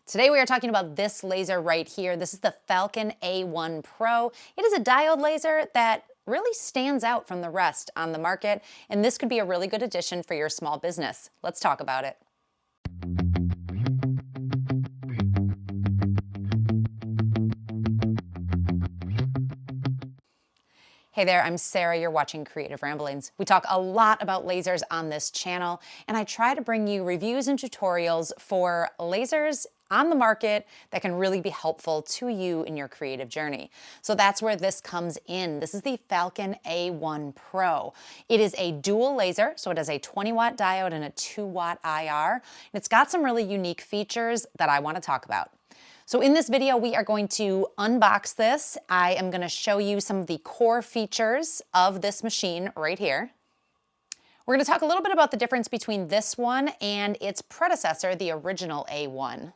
Today we are talking about this laser right here. This is the Falcon A1 Pro. It is a diode laser that really stands out from the rest on the market, and this could be a really good addition for your small business. Let's talk about it. Hey there, I'm Sarah, you're watching Creative Ramblings. We talk a lot about lasers on this channel, and I try to bring you reviews and tutorials for lasers on the market that can really be helpful to you in your creative journey. So that's where this comes in. This is the Falcon A1 Pro. It is a dual laser, so it has a 20-watt diode and a 2-watt IR, and it's got some really unique features that I want to talk about. So in this video, we are going to unbox this. I am going to show you some of the core features of this machine right here. We're going to talk a little bit about the difference between this one and its predecessor, the original A1.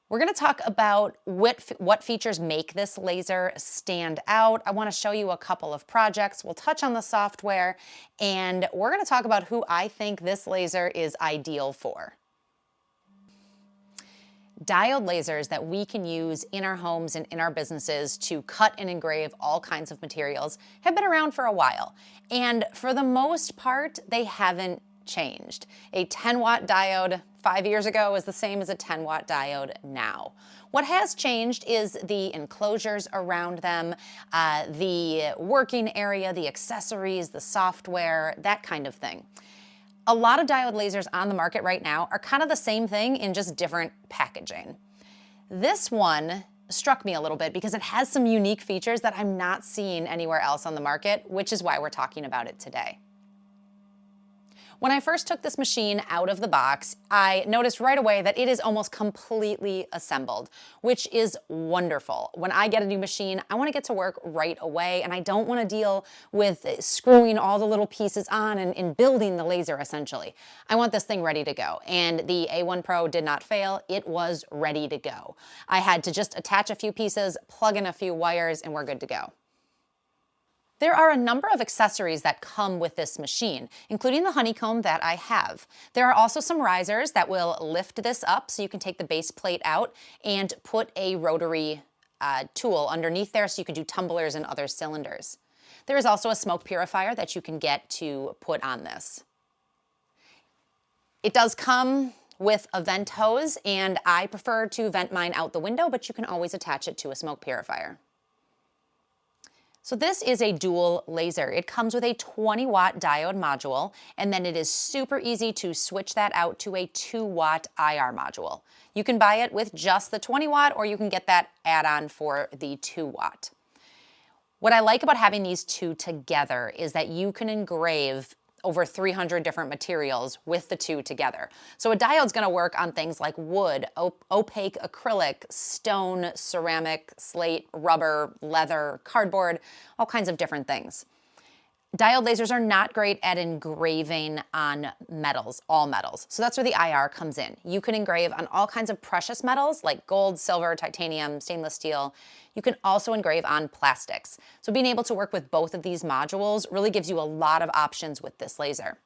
We're going to talk about what features make this laser stand out. I want to show you a couple of projects. We'll touch on the software, and we're going to talk about who I think this laser is ideal for. Diode lasers that we can use in our homes and in our businesses to cut and engrave all kinds of materials have been around for a while. And for the most part, they haven't changed. A 10-watt diode 5 years ago is the same as a 10-watt diode now. What has changed is the enclosures around them, the working area, the accessories, the software, that kind of thing. A lot of diode lasers on the market right now are kind of the same thing in just different packaging. This one struck me a little bit because it has some unique features that I'm not seeing anywhere else on the market, which is why we're talking about it today. When I first took this machine out of the box, I noticed right away that it is almost completely assembled, which is wonderful. When I get a new machine, I want to get to work right away, and I don't want to deal with screwing all the little pieces on and building the laser, essentially. I want this thing ready to go, and the A1 Pro did not fail. It was ready to go. I had to just attach a few pieces, plug in a few wires, and we're good to go. There are a number of accessories that come with this machine, including the honeycomb that I have. There are also some risers that will lift this up so you can take the base plate out and put a rotary tool underneath there so you can do tumblers and other cylinders. There is also a smoke purifier that you can get to put on this. It does come with a vent hose, and I prefer to vent mine out the window, but you can always attach it to a smoke purifier. So this is a dual laser. It comes with a 20-watt diode module, and then it is super easy to switch that out to a 2-watt IR module. You can buy it with just the 20-watt, or you can get that add-on for the 2-watt. What I like about having these two together is that you can engrave over 300 different materials with the two together. So a diode's going to work on things like wood, opaque acrylic, stone, ceramic, slate, rubber, leather, cardboard, all kinds of different things. Diode lasers are not great at engraving on metals, all metals. So that's where the IR comes in. You can engrave on all kinds of precious metals like gold, silver, titanium, stainless steel. You can also engrave on plastics. So being able to work with both of these modules really gives you a lot of options with this laser.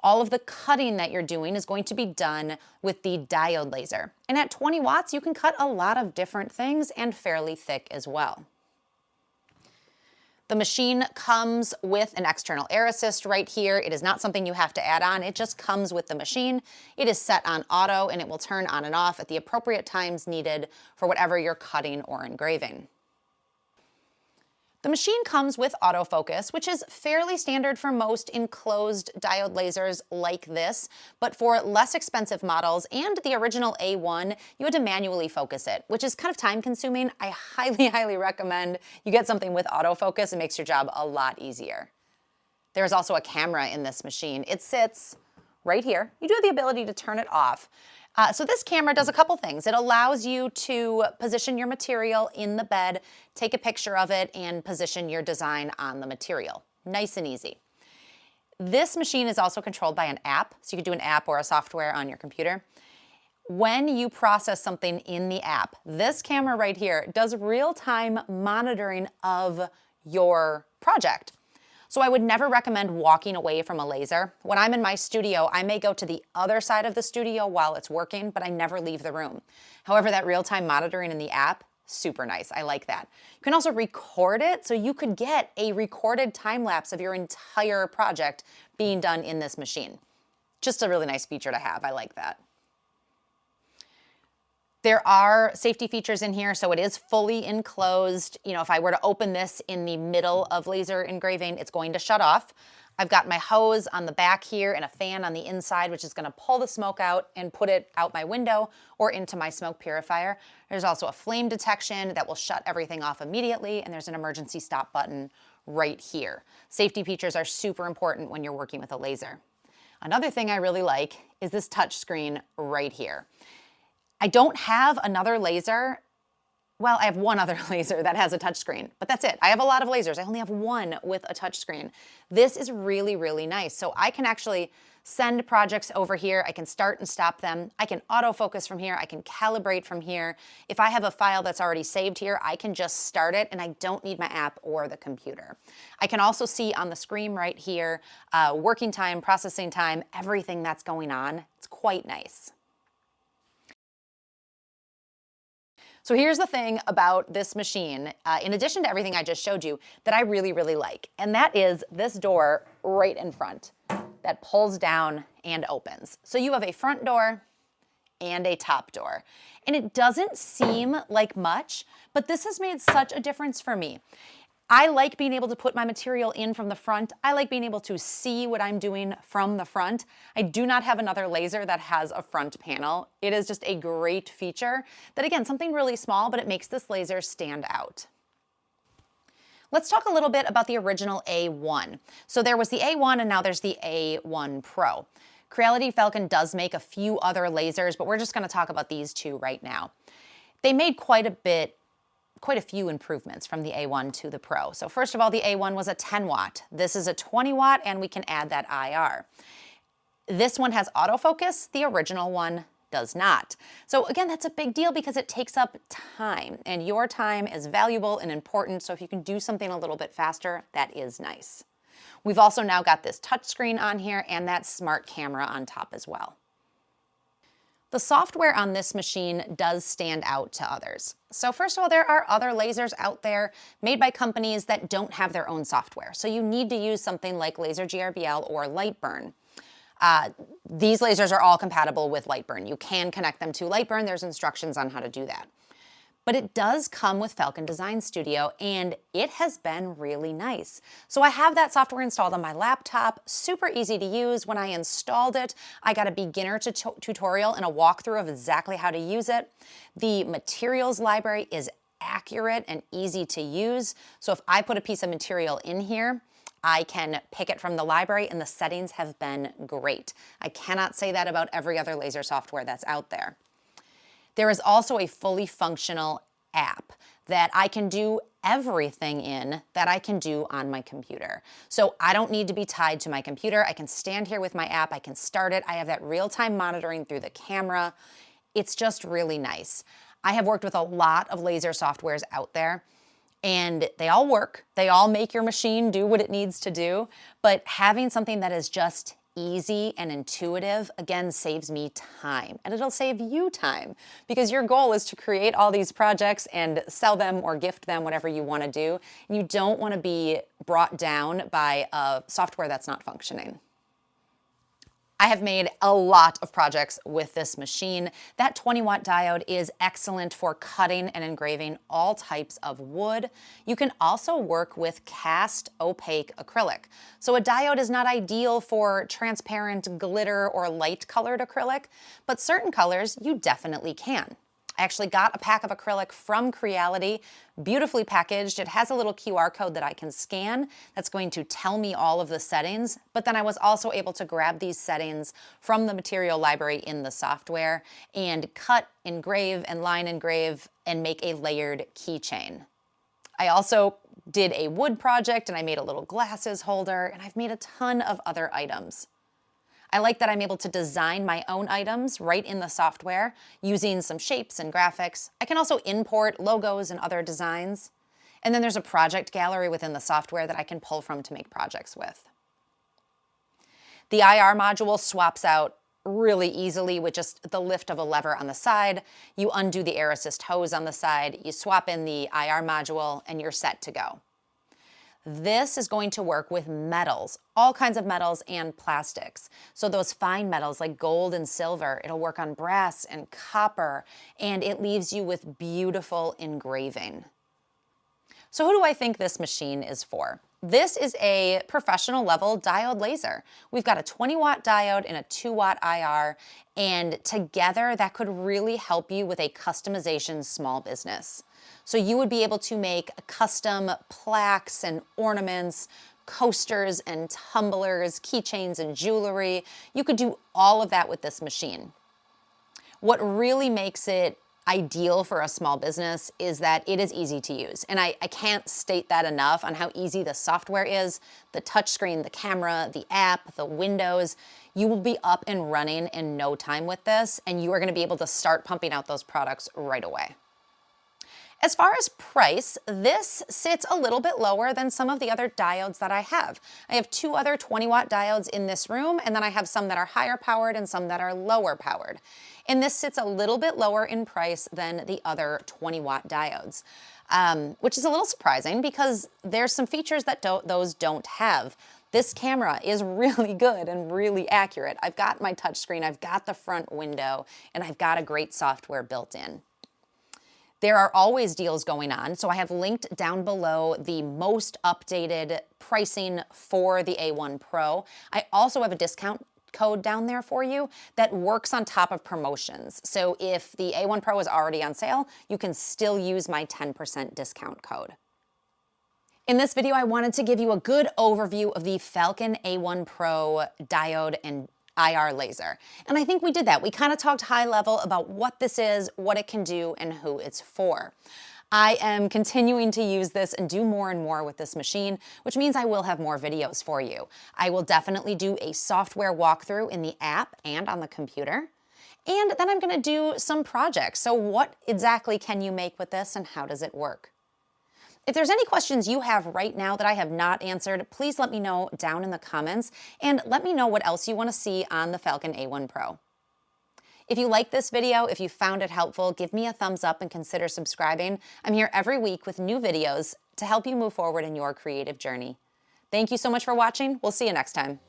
All of the cutting that you're doing is going to be done with the diode laser. And at 20 watts, you can cut a lot of different things and fairly thick as well. The machine comes with an external air assist right here. It is not something you have to add on. It just comes with the machine. It is set on auto, and it will turn on and off at the appropriate times needed for whatever you're cutting or engraving. The machine comes with autofocus, which is fairly standard for most enclosed diode lasers like this, but for less expensive models and the original A1, you had to manually focus it, which is kind of time consuming. I highly recommend you get something with autofocus. It makes your job a lot easier. There's also a camera in this machine. It sits right here. You do have the ability to turn it off. So this camera does a couple things. It allows you to position your material in the bed, take a picture of it, and position your design on the material. Nice and easy. This machine is also controlled by an app, so you can do an app or a software on your computer. When you process something in the app, this camera right here does real-time monitoring of your project. So I would never recommend walking away from a laser. When I'm in my studio, I may go to the other side of the studio while it's working, but I never leave the room. However, that real-time monitoring in the app, super nice. I like that. You can also record it, so you could get a recorded time lapse of your entire project being done in this machine. Just a really nice feature to have. I like that. There are safety features in here, so it is fully enclosed. You know, if I were to open this in the middle of laser engraving, it's going to shut off. I've got my hose on the back here and a fan on the inside, which is going to pull the smoke out and put it out my window or into my smoke purifier. There's also a flame detection that will shut everything off immediately, and there's an emergency stop button right here. Safety features are super important when you're working with a laser. Another thing I really like is this touch screen right here. I don't have another laser. Well, I have one other laser that has a touchscreen, but that's it. I have a lot of lasers. I only have one with a touchscreen. This is really, really nice. So I can actually send projects over here. I can start and stop them. I can autofocus from here. I can calibrate from here. If I have a file that's already saved here, I can just start it and I don't need my app or the computer. I can also see on the screen right here, working time, processing time, everything that's going on. It's quite nice. So here's the thing about this machine, in addition to everything I just showed you, that I really, really like, and that is this door right in front that pulls down and opens. So you have a front door and a top door. And it doesn't seem like much, but this has made such a difference for me. I like being able to put my material in from the front. I like being able to see what I'm doing from the front. I do not have another laser that has a front panel. It is just a great feature that, again, something really small, but it makes this laser stand out. Let's talk a little bit about the original A1. So there was the A1 and now there's the A1 Pro. Creality Falcon does make a few other lasers, but we're just going to talk about these two right now. They made quite a few improvements from the A1 to the Pro. So first of all, the A1 was a 10 watt. This is a 20 watt and we can add that IR. This one has autofocus, the original one does not. So again, that's a big deal because it takes up time and your time is valuable and important. So if you can do something a little bit faster, that is nice. We've also now got this touchscreen on here and that smart camera on top as well. The software on this machine does stand out to others. So first of all, there are other lasers out there made by companies that don't have their own software. So you need to use something like Laser GRBL or Lightburn. These lasers are all compatible with Lightburn. You can connect them to Lightburn. There's instructions on how to do that. But it does come with Falcon Design Studio and it has been really nice. So I have that software installed on my laptop, super easy to use. When I installed it, I got a beginner tutorial and a walkthrough of exactly how to use it. The materials library is accurate and easy to use. So if I put a piece of material in here, I can pick it from the library and the settings have been great. I cannot say that about every other laser software that's out there. There is also a fully functional app that I can do everything in that I can do on my computer. So I don't need to be tied to my computer. I can stand here with my app. I can start it. I have that real-time monitoring through the camera. It's just really nice. I have worked with a lot of laser softwares out there and they all work. They all make your machine do what it needs to do. But having something that is just easy and intuitive, again, saves me time. And it'll save you time because your goal is to create all these projects and sell them or gift them, whatever you want to do. And you don't want to be brought down by a software that's not functioning. I have made a lot of projects with this machine. That 20 watt diode is excellent for cutting and engraving all types of wood. You can also work with cast opaque acrylic. So a diode is not ideal for transparent glitter or light colored acrylic, but certain colors you definitely can. I actually got a pack of acrylic from Creality, beautifully packaged. It has a little QR code that I can scan that's going to tell me all of the settings, but then I was also able to grab these settings from the material library in the software and cut, engrave, and line engrave and make a layered keychain. I also did a wood project and I made a little glasses holder and I've made a ton of other items. I like that I'm able to design my own items right in the software using some shapes and graphics. I can also import logos and other designs. And then there's a project gallery within the software that I can pull from to make projects with. The IR module swaps out really easily with just the lift of a lever on the side. You undo the air assist hose on the side, you swap in the IR module, and you're set to go. This is going to work with metals, all kinds of metals and plastics. So those fine metals like gold and silver, it'll work on brass and copper, and it leaves you with beautiful engraving. So who do I think this machine is for? This is a professional level diode laser. We've got a 20-watt diode and a 2-watt IR, and together that could really help you with a customization small business. So you would be able to make custom plaques and ornaments, coasters and tumblers, keychains and jewelry. You could do all of that with this machine. What really makes it ideal for a small business is that it is easy to use. And I can't state that enough on how easy the software is, the touchscreen, the camera, the app, the windows. You will be up and running in no time with this, and you are going to be able to start pumping out those products right away. As far as price, this sits a little bit lower than some of the other diodes that I have. I have 2 other 20-watt diodes in this room, and then I have some that are higher powered and some that are lower powered. And this sits a little bit lower in price than the other 20-watt diodes, which is a little surprising because there's some features that those don't have. This camera is really good and really accurate. I've got my touchscreen, I've got the front window, and I've got a great software built in. There are always deals going on, so I have linked down below the most updated pricing for the A1 Pro. I also have a discount code down there for you that works on top of promotions. So if the A1 Pro is already on sale, you can still use my 10% discount code. In this video, I wanted to give you a good overview of the Falcon A1 Pro diode and IR laser. And I think we did that. We kind of talked high level about what this is, what it can do, and who it's for. I am continuing to use this and do more and more with this machine, which means I will have more videos for you. I will definitely do a software walkthrough in the app and on the computer. And then I'm going to do some projects. So what exactly can you make with this and how does it work? If there's any questions you have right now that I have not answered, please let me know down in the comments and let me know what else you want to see on the Falcon A1 Pro. If you like this video, if you found it helpful, give me a thumbs up and consider subscribing. I'm here every week with new videos to help you move forward in your creative journey. Thank you so much for watching. We'll see you next time.